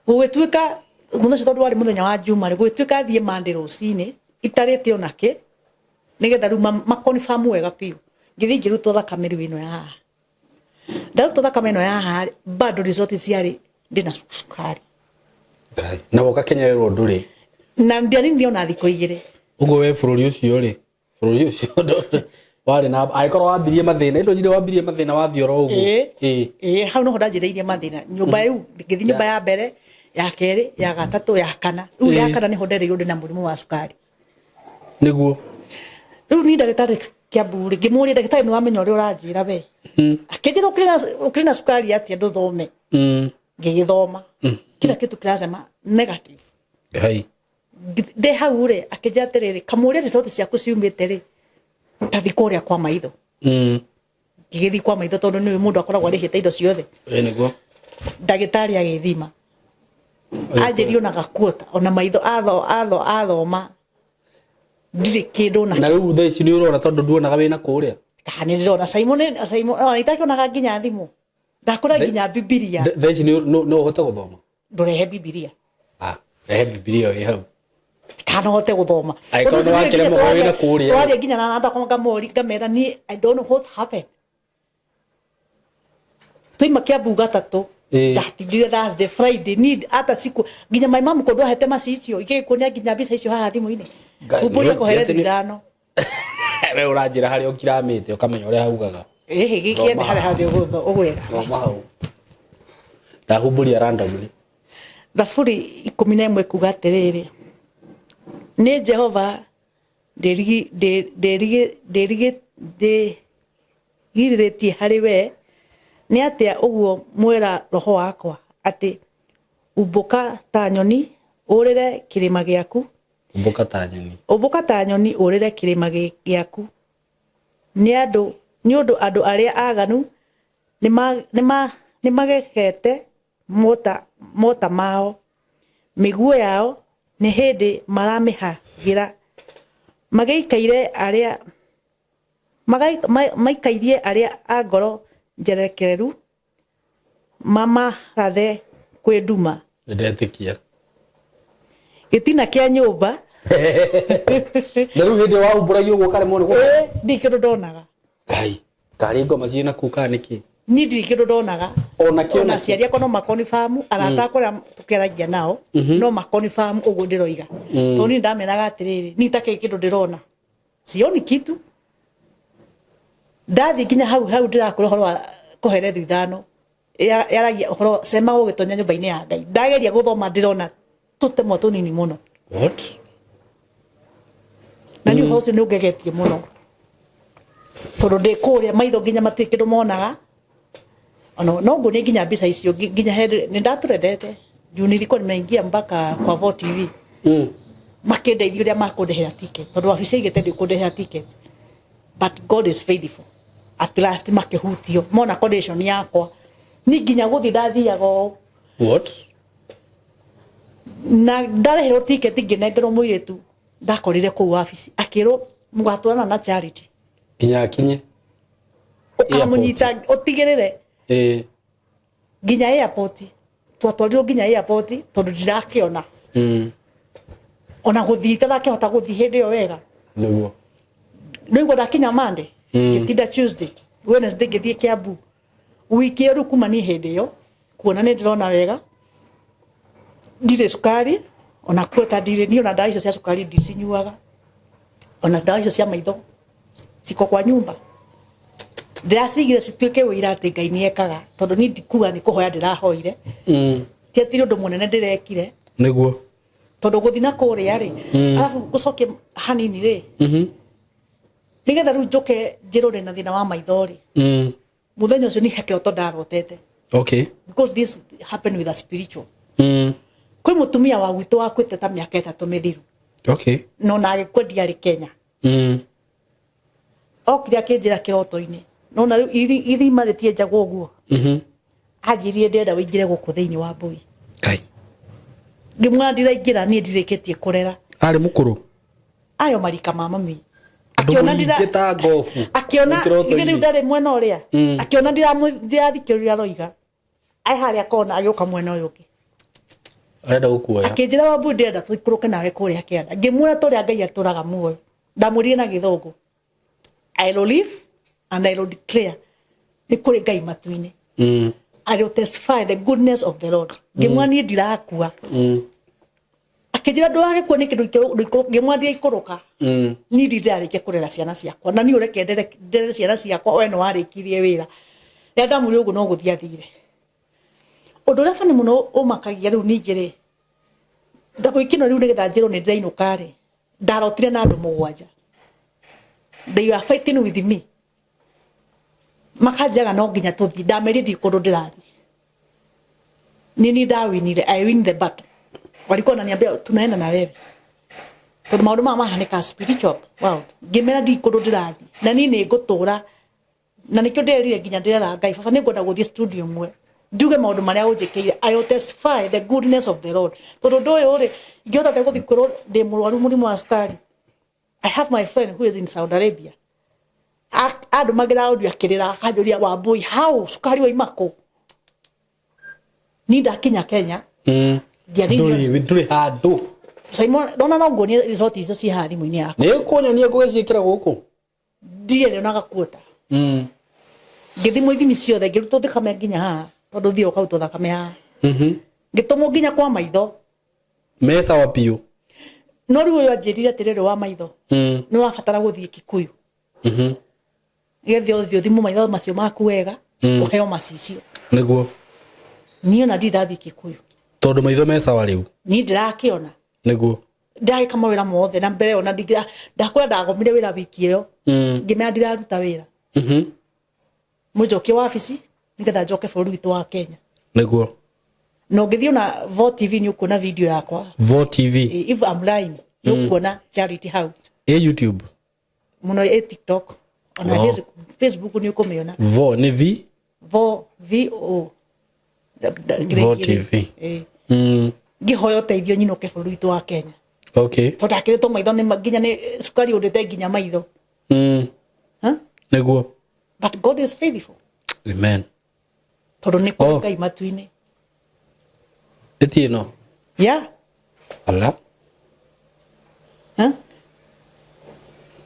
gugituika muno cio tondu wari muthenya wa Juma ri gugituika thie Monday rucini itarite onake nigetha riu makonfirm wega piu ngithi ngirutwo thakame riu ino ya ndarutwo thakame ino ya bado result ciari ndina sukari na woka Kenya wero nduri na ndiari ndiona thiko igire ugo we bururi ucio ri bũrũri ũcio wari na aikorwo wambirie mathĩna indo njire wambirie mathĩna wathioro ũguo hau no ndanjĩrĩirie mathĩna nyũmba ĩu ngĩthiĩ nyũmba ya mbere ya kerĩ ya gatatũ ya kana rĩu ya kana nĩho ndereirwo ndĩ na mũrimũ wa cukari nĩguo rĩu ni ndagĩtarĩ Kiambu ngĩmũria ndagĩtarĩ nĩ wamenya ũrĩa ũranjĩra we akĩnjĩra ũkĩrĩ na cukari atĩa ndũthome ngĩgĩthoma kila kitu kirasema negative hai ndĩ hau rĩ akĩnjĩra atĩrĩrĩ kamũria result ciaku ciumĩte rĩ tathi kũrĩa kwa maitho ngĩgĩthiĩ kwa maitho tondũ nĩ mũndũ akoragwo arĩhĩte indo ciothe nĩguo ndagĩtarĩ agĩthima anjĩrio na gakuota ona maitho athoma ndirĩ kĩndũ na rĩu thaa ici nĩ ũrona tondũ nduonaga wĩna kũrĩa kana nĩ ndĩrona Simon itakĩonaga nginya thimũ ndakora nginya bibilia thaa ici no ũhote gũthoma ndũrehe bibilia rehe bibilia ĩ hau kana ũhote gũthoma aikorwo nĩ wakĩremwo wĩna kũrĩa twaria nginya na nanda ngamera ni I don't know what happened tuima Kiambu gatatũ ndatindire Thursday Friday need hata siku nginya my mom kodwa hete macicio igĩkuonia nginya mbica icio haha thimũ-inĩ umbũria kũhere thithano we ũranjĩra harĩa ũkiramĩte ũkamenya ũrĩa haugaga gĩkĩende harĩa ũgwetha ndahumbũria randomly Thaburi 11 kuga atĩrĩrĩ nĩ Jehova ndĩrigĩrĩtie harĩ we nĩ atĩa ũguo mwera roho wakwa atĩ umbũka ta nyoni ũrĩre kĩrĩma gĩaku umbũka ta nyoni ũrĩre kĩrĩma gĩaku nĩ ũndũ andũ arĩa aganu nĩ magegete mota mao mĩguo yao nĩ hĩndĩ maramĩhagĩra maikairie arĩa a ngoro njerekereru mamarathe kwĩ nduma ndetĩkia gĩtina kĩa nyũmba na rĩu hĩndĩ wahumbũragio ũguo karemwo nĩ gũkũ ndirĩ kĩndũ ndonaga Ngai karĩ ngoma ciĩna kuka nĩkĩ ni ndirĩ kĩndũ ndonaga ona aciari akwa no makonifirm arata akwa tukeragia nao no makonifirm ũguo ndĩroiga tondũ ni ndamenaga atĩrĩrĩ ni itakĩrĩ kĩndũ ndĩrona sioni kitu ndathi nginya hau ndĩrakũra ũhoro wa kũhere thithano yaragia ũhoro sema ũgĩtonya nyũmba-inĩ ya Ngai ndageria gũthoma ndĩrona tũtemwa tũnini mũno what na ni ũhoro ũcio nĩ ũngegetie mũno tondũ ndĩ kũrĩa maitho nginya matirĩ kĩndũ monaga no nguonie nginya mbica icio nginya nĩ ndatũrendete juu nilikuwa nimeingia mpaka kwa Vo TV makĩndeithia ũrĩa makũndehera ticket tondũ wabici igĩte ndĩkũndehera ticket but God is faithful at last makĩhutio mona condition yakwa ni nginya gũthiĩ ndathiaga what na ndareherwo ticket ngĩnengerwo mũirĩtu ndakorire kũu wabici akĩrwo mũgatwarana na charity nginya akinye ũkamũnyita ũtigĩrĩre nginya airport twatwarirwo nginya airport tondũ ndirakĩona ona gũthiĩ itakĩhota gũthiĩ hĩndĩ ĩyo wega nĩguo nĩguo ndakinya Monday ngĩtinda Tuesday Wednesday ngĩthiĩ Kiambu wiki ĩyo kuma ni hĩndĩ ĩyo kuona nĩ ndĩrona wega ndirĩ cukari ona kweta ndirĩ ni ona ndawa icio cia cukari ndicinyuaga ona ndawa icio cia maitho ciko kwa nyumba ndĩracigire cituĩke wĩira atĩ Ngai nĩ ekaga tondũ ni ndikuga nĩ kũhoya ndĩrahoire ti atĩ ũndũ mũnene ndĩrekire nĩguo tondũ gũthiĩ na kũrĩa rĩ alafu gũcoke hanini rĩ nĩgetha rĩu njoke njĩrũre na thĩna wa maitho rĩ mũthenya ũcio nĩ kĩroto ndarotete okay because this happened with a spiritual kwĩ mũtumia wa gwitũ wakuĩte ta mĩaka 3 mĩthiru okay no na agĩkua ndiarĩ Kenya okire akĩnjĩra kĩroto-inĩ no na rĩu ithima rĩtienjagwo ũguo anjĩrire ndĩrenda wĩingĩre gũkũ thĩinĩ wa mbũi Ngai ngĩmwĩra ndiraingĩra niĩ ndirĩkĩtie kũrera arĩ mũkũrũ ayo marika ma mami akiona ndĩra ngofu akiona ithe rĩu ndarĩ mwena ũrĩa akiona ndirathikĩrĩria roiga ai harĩa kona agĩũka mwena ũyũ ũngĩ arenda gũkuoya akĩnjĩra wambu ndĩrenda tũikũrũke nawe kũrĩa kĩanda ngĩmwĩra tũrĩa Ngai atũraga muoyo ndamũrire na gĩthũngũ I will live and I will declare nĩ kũrĩ Ngai matu-inĩ I will testify the goodness of the Lord ngĩmwĩra niĩ ndirakua akijira ndwage kuone kindu ngimwandia ikuruka ni ndirarike kurera ciana ciakwa na ni ureke ndere ciana ciakwa we no warikirie wira ya ndamuri ugu no guthia thire undu ria bani muno umakagia riu ningire ndagwikino riu nigetha njiro ni ndirainũka ri ndarotire na andu mugwanja they were fighting with me makajaga no nginya tuthi ndameri ndi kundu ndirathi nini ndawinire I win the battle walikuwa wananiambia tunaenda na wewe tondu maundu mama hanika spiritual wow ngimera ndi kundu ndirathi na nini ngutura na nikyo nderire nginya ndira Ngai baba ni ngwenda guthie studio mwe nduge maundu maria unjikire I will testify the goodness of the Lord tondu ndoyo ri ngiota te guthi kwiro ndi murwaru murimu wa sukari I have my friend who is in Saudi Arabia andu magira audio akirira akanjuria wa boy how sukari wa imako ni ndakinya Kenya nduri handu Simon dona no ngonie resort izo ci hathi muini yako ni kunyonia kugicikira guku ndiye na gakuota ngithi muithimi ciothe ngiruto thikame nginya ha tondu thio kauto thakame ha ngitomo nginya kwa maitho mesa wa piu no riu yo njirire tirere wa maitho ni wabatara guthie Kikuyu gethio thimu maitho macio maku wega uheo macicio niguo niyo na ndathi Kikuyu tondu maitho mesa wa riu ni ndirakiona niguo ndai kama wira mothe na mbere ona ndigira ndakora ndagomire wira wiki iyo ngimea ndiraruta wira mujoke wa ofisi nigetha njoke bũrũri witũ wa Kenya niguo no ngithio na Vo TV ni ukuona video yakwa Vo TV if I'm lying ni ukuona Charity how YouTube muno TikTok ona Facebook ni ukumiona Vo ni V Vo VO Vo TV ngihoyo teithio nyinoke bũrũri witũ wa Kenya okay tondakire maitho ni nginya ni sukari urite nginya maitho niguo but God is faithful amen tondu ni kuri Ngai matu-ini etino yeah ala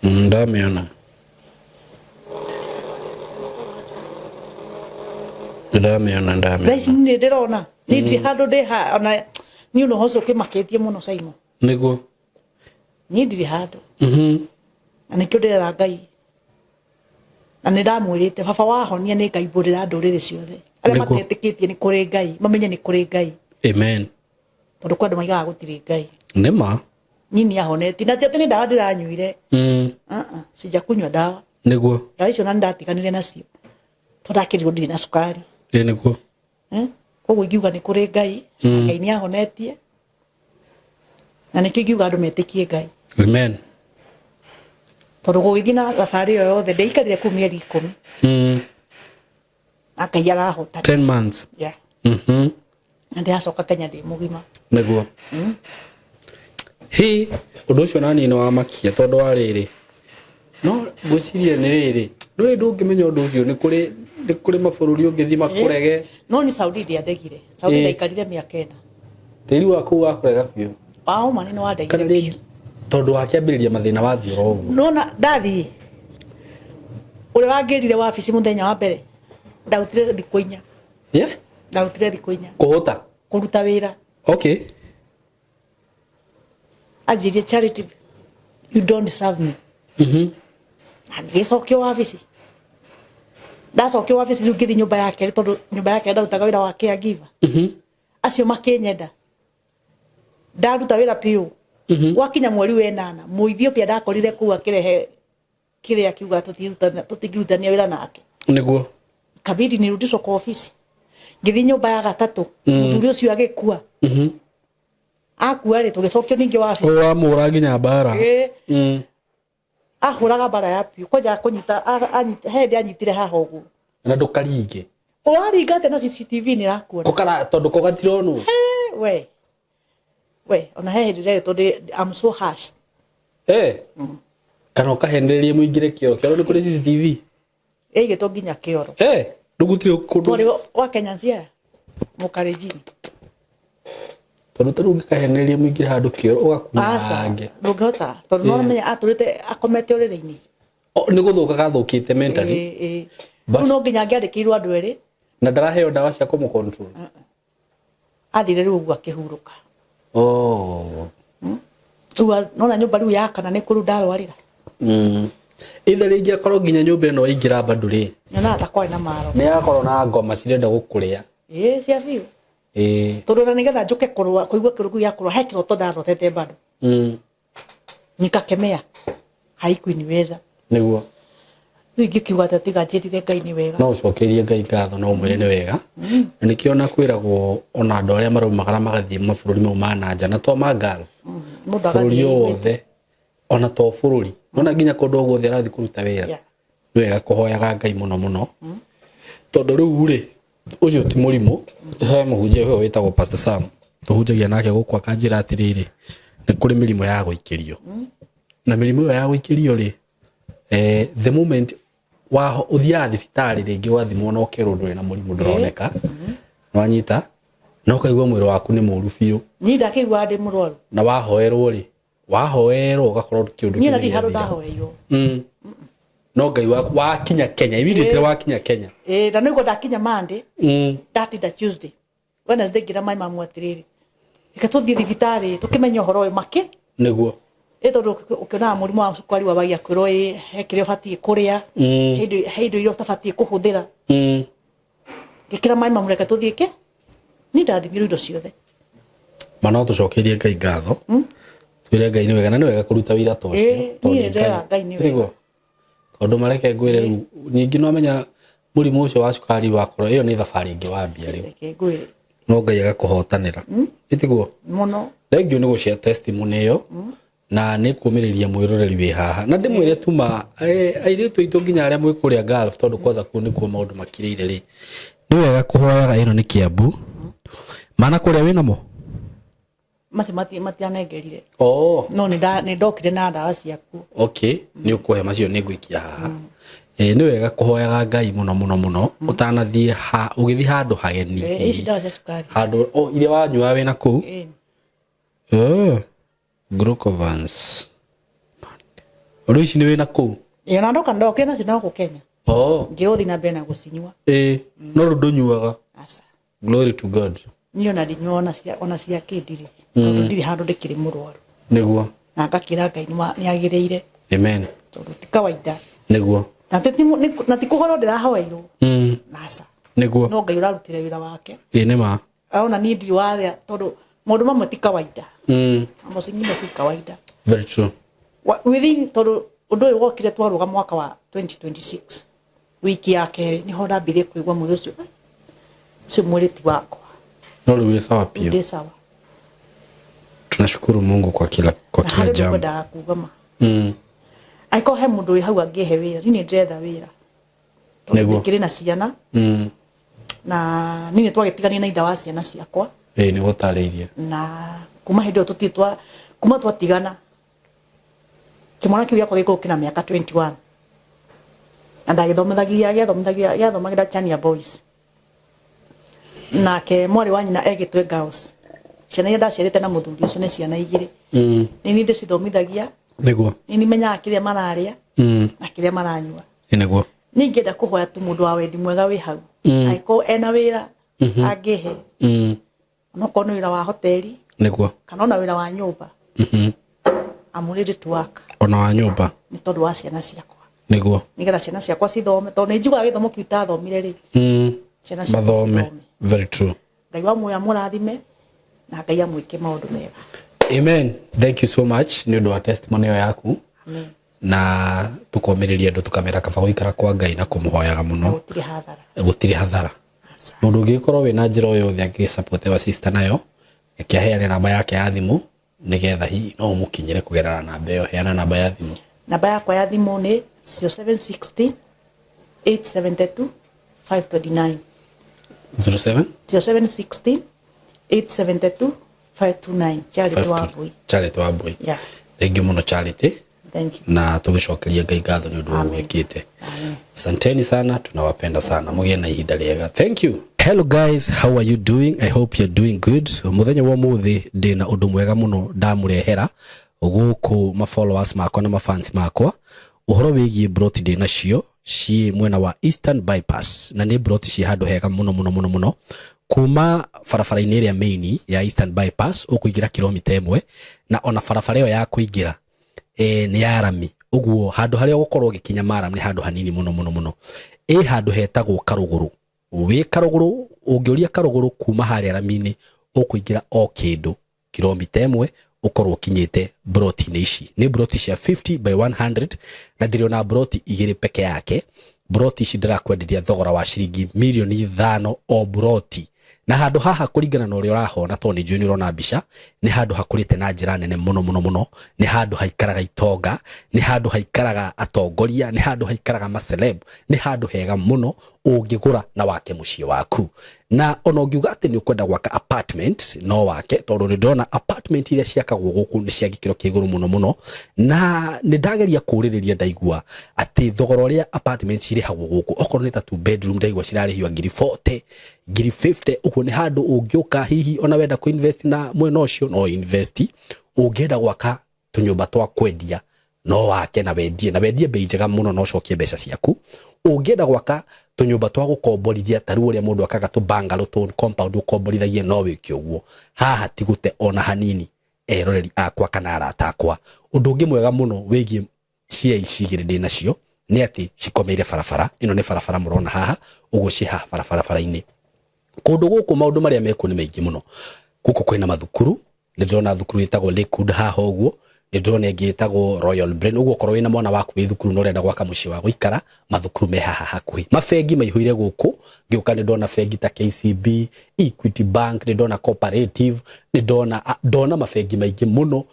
ndamiona Raisi ni ndirona ni handu ndi ha ona ni uno hoco kimaketie muno Simon niguo ni ndiri handu na nikyo ndira Ngai na ndamwirite baba wahonia ni Ngai mbũrĩra ndũrĩrĩ ciothe aria matetĩkĩtie ni kũrĩ Ngai mamenye ni kũrĩ Ngai amen tondu kwa andũ maigaga gũtirĩ Ngai nĩma nini ahoneti na tete ni ndawa ndiranyuire sija kunywa dawa niguo dawa icio na ndatiganire nacio tondakirirwo ndiri na sukari niguo koguo ingiuga ni kũrĩ Ngai Ngai ni ahonetie na nikyo ingiuga andũ metĩkie Ngai amen tondu gũgĩthiĩ na thabarĩ ĩyo yothe ndaikarire kũu mĩeri 10 na Ngai arahota 10 months yeah na ndĩracoka Kenya ndĩ mũgima niguo hi undu ucio nani ni wa makia tondu wa riri no ngwiciria ni riri ndui ndungimenya undu ucio ni kuri mabururi ungithi makurege no ni Saudi ndiandegire Saudi ndaikarire mĩaka 4 tiri waku wa kurega biu wao mani no andegire tondu wakiambiriria mathina wa thioro uguo no na ndathi uri wangirire wabici muthenya wa mbere ndautire thikũ 4 ndautire thikũ 4 kuhuta kuruta wira okay ajirie Charity you don't deserve me ndigicokio wabici ndacokio wabici riu ngithi nyumba yake tondu nyumba yake ndautaga wira wa caregiver acio makinyenda ndaruta wira piu wakinya mweri wa 8 mu Ethiopia ndakorire ku akirehe kire akiuga tutigirutania wira nake niguo kabidi nirudishwo kwa ofisi ngithi nyumba ya gatatu muthuri ucio agikua akua ri tugicokio ningi wabici wa mura nginya bara ahuraga bara ya piu koja kunyita hende anyitire haha uguo na ndukaringe uraringate na CCTV ni rakuona ukara tondu ko gatironwo we ona hende tondu I'm so harsh kana ukahendererie muingire kioro ni kuri CCTV ĩigĩtwo nginya kĩoro ndugutire kundu twarĩ wa Kenya cia mukarejini tondu taru ngikahenererie muingire handu kioro ugakunange ndungihota tondu no menya aturite akomete ũrĩrĩ-inĩ ni guthuka gathukite mentally no nginya ngĩandĩkĩirwo andũ erĩ na ndaraheo dawa cia kũmũ control athire rĩu ũguo akĩhurũka Uwa nona nyumba riu yakana ni kuru ndarwarira. Either ringi akorwo nginya nyumba ino ingira bandu ri. Nyona atakwa na maro. Ni akorwo na ngoma cirenda gukuria. Cia biu. Tondu na nigetha njuke kurwa kuigua kirugu ya kurwa he kiroto ndarotete bandu. Nikakemea. Haikuiniweza. Niguo. Wingi kiuga ati tiga njirire Ngai ni wega. No ucokerie Ngai ngatho no umwire ni wega. Na nikiona kwiragwo ona andu aria marumagara magathie mabururi mau ma nanja na to ma Gulf. Bururi wothe ona to bururi. Nona nginya kundu guothe arathi kuruta wira. Ni wega kuhoyaga Ngai muno muno. Tondu riu ri ucio ti murimu. He muhunjia we witagwo Pastor Sam. Tuhunjagia nake gukwa kanjira atiriri. Ni kuri mirimo ya guikirio. Na mirimo ya guikirio ri the moment wa uthia thibitari ringi wathimwo no kirundu na murimu nduroneka no anyita no kaigwa mwiro waku ni muru biu ni ndakigwa ndi murwaru na wahoerwo ugakorwo kiundu ni ndi haru ndahoeirwo no Ngai wakinya Kenya immediately wakinya Kenya na niguo ndakinya Monday ndatinda Tuesday Wednesday ngira mai mamu atiriri ikatuthie thibitari tukimenya uhoro make niguo tondu ukiona murimu wa cukari wa bagia kwirwo hekire batie kuria heindo iyo tabatie kuhuthira gikira mai mamureka tuthieke ni ndathimiru indo ciothe mana tucokerie Ngai ngatho twire Ngai ni wega na ni wega kuruta wira tocio ni Ngai ni wega tondu mareke ngwire riu nyingi no amenya murimu ucio wa cukari wakorwo iyo ni thabari ingi wa mbia riu no Ngai agakuhotanira itiguo muno thank you ni gushare testimony iyo na ni kumiriria mwiroreri wi haha na ndimwire tuma airitu itu nginya aria mwi kuria Gulf tondu kwaza ku ni ku maundu makirire ri ni wega kuhoyaga ino ni Kiambu mana kuria wina mo mati anegerire no ni ndokire na ndawa ciaku okay ni ukuhe macio ni ngwikia haha ni wega kuhoyaga Ngai muno muno muno utanathie ugithi handu hageni ici ndawa cia cukari handu ile wanyua wina ku Glucovans. Urishi ni wina ku? Na ndoka na cio ku Kenya. Ngiuthi na mbere na gucinyua. No rudunyuaga. Asa. Glory to God. Niyo na ndinyua ona cia kindiri. Tondu ndiri handu ndikiri murwaru. Niguo. Na ngakira Ngai ni agireire. Amen. Tondu ti kawaida. Niguo. Na ti kuhoro ndirahoeirwo. Asa. Niguo. No Ngai urarutire wira wake. Ni ma. Ona ni ndiri waria tondu maundu mamwe ti kawaida. Mambo zingine si kawaida. Very true. Within tondu undu uyu wokire twaruga mwaka wa 2026 wiki yake ni ho ndambire kuigwa mwiri ucio si mwiriti wakwa no ruwe sawa pia ndi sawa. Tunashukuru Mungu kwa kila jambo nda kugama aiko he mundu hau angihe wira ni ndretha wira tondu kiri na ciana na nini twagitigania na itha wa ciana ciakwa ni gutariirie na kuma hindu tutitwa kuma twatigana kimwana kiu yakwa giko kina miaka 21 na ndagithomithagia Chania Boys na ke mwari wa nyina egitwe girls ciana iria ndaciarite na muthuri ucio ni ciana igiri ni ndicithomithagia niguo ni menya kiria mararia na kiria maranyua niguo ni ngenda kuhoya tu mundu wa wendi mwega wi hau aiko ena wira angihe no kono wira wa hoteli niguo kana ona wira wa nyumba amurire tuwaka ona wa nyumba ni tondu wa ciana ciakwa niguo nigetha ciana ciakwa cithome tondu njuga githomo kiu itathomire ri ciana ciakwa mathome very true. Ngai wa muya murathime na Ngai amwike maundu mega. Amen. Thank you so much ni undu wa testimony yaku. Amen. Na tukomiriria ndu tukamera kaba guikara kwa Ngai na kumuhoyaga muno gutiri hathara mundu ungikorwo wina njira o yothe angisupport wa sister nayo akiaheana namba yake ya thimu nigetha hi no umukinyire kugerana namba iyo heana namba ya thimu. Namba yakwa ya thimu ni 0716 872 529 0716 872 529 Charity Wambui. Yeah. Thank you muno Charity. Thank you. Na tugicokeria Ngai ngatho ni undu wekite. Asanteni sana, tunawapenda sana. Mugie na ihinda riega. Thank you. Hello guys, how are you doing? I hope you're doing good. Muthenya wa muthi ndina undu mwega muno ndamurehera guku ma followers makwa na ma fans makwa. Uhoro wigie broti ndina cio ci mwena wa Eastern Bypass na ni broti ci handu hega muno kuma barabara-inĩ ĩrĩa main ya Eastern Bypass ũkũingĩra kilomita 1 na ona barabara ĩyo ya kũingĩra nĩ ya rami. Ũguo handũ harĩa ũgũkorwo ũgĩkinya Maram nĩ handũ hanini mũno. Handũ hetagwo Karũgũrũ. Wĩ Karũgũrũ, ũngĩũria Karũgũrũ kuma harĩa rami-inĩ ũkũingĩra o kĩndũ kilomita 1 ukorwo kinyete broti-inĩ ici. Nĩ broti cia 50 by 100 na ndĩrona broti igĩrĩ peke yake. Broti ici ndirakwenderia thogora wa ciringi mirioni 5 o broti. Na handũ haha kũringana na ũrĩa ũrahona to nĩ njũĩ nĩ ũrona mbica, nĩ handũ hakũrĩte na njĩra nene mũno. Nĩ handũ haikaraga itonga, nĩ handũ haikaraga atongoria, nĩ handũ haikaraga maceleb, nĩ handũ hega mũno ũngĩgũra na wake mũciĩ waku. Na ona ũngiuga atĩ nĩ ũkwenda gwaka apartment no wake, tondũ nĩ ndona apartment iria ciakagwo gũkũ nĩ cia gĩkĩro kĩa igũrũ mũno. Na nĩ ndageria kũrĩrĩria ndaigua atĩ thogora ũrĩa apartment cirĩhagwo gũkũ okorwo nĩ ta 2 bedroom ndaigua cirarĩhio ngiri 40, ngiri 50. Ũguo nĩ handũ ũngĩũka hihi ona wenda kuinvest na mwena ũcio no invest. Ũngĩenda gwaka tũnyũmba twa kwendia no wake na wendie bei njega mũno no cokie mbeca ciaku. Ũngĩenda gwaka tũnyũmba twa gũkomborithia taru ũrĩa mũndũ akaga tu bungalow tu compound ũkomborithagie no wĩke ũguo. Haha tigute ona hanini eroreri akwa kana arata akwa. Ũndũ ũngĩ mwega mũno wĩgie cia ici igĩrĩ ndĩ nacio nĩ atĩ cikomeire barabara. Ĩno nĩ barabara mũrona haha, ũguo ciĩ haha barabara-inĩ. Kũndũ gũkũ maũndũ marĩa mekuo nĩ maingĩ mũno. Gũkũ kwĩna mathukuru, nĩ ndĩrona thukuru ĩtagwo Lakewood haha ũguo, nĩ ndĩrona ĩngĩ ĩtagwo Royal Brain. Ũguo korwo wĩna mwana waku wĩ thukuru no ũrenda gwaka mũciĩ wa gũikara, mathukuru me haha hakuhĩ. Mabengi maihũire gũkũ, ngĩũka nĩ ndona bengi ta KCB, Equity Bank, nĩ ndona Cooperative, nĩ ndona mabengi maingĩ mũno.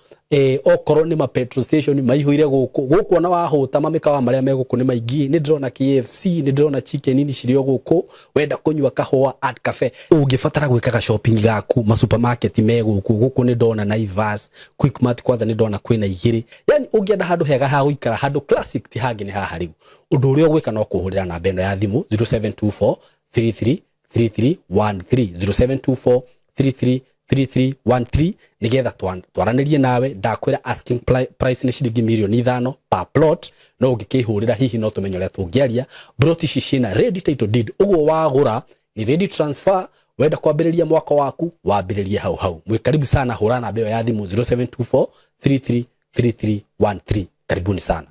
Okorwo nĩ ma petrol station maihũire gũkũ ona wahũta mamĩkawa marĩa me gũkũ nĩ maingĩ. Nĩ ndĩrona KFC, nĩ ndĩrona chicken ini cirio gũkũ, wenda kũnyua kahũa at cafe. Ũngĩbatara gwĩkaga shopping gaku ma supermarket me gũkũ nĩ ndona Naivas, Quickmart kwanza nĩ ndona kwĩna igĩrĩ. Yani ũngĩenda handũ hega ha gũikara, handũ classic ti hangĩ nĩ haha rĩu. Ũndũ ũrĩa ũgwĩka no kũhũrĩra namba ĩno ya thimũ 0724 33 3313 0724 33 3313 nigetha twaranĩrie nawe. Ndakwĩra asking price nĩ ciringi mirioni 5 per plot. No ũngĩkĩhũrĩra hihi no tũmenye ũrĩa tũngĩaria. Plot ici ciĩna ready title deed, ũguo wagũra ni ready transfer. Wenda kwambĩrĩria mwako waku wambĩrĩrie hau. Mwĩ karibu sana, hũra namba ĩyo ya thimũ 0724 33 3313. Karibuni sana.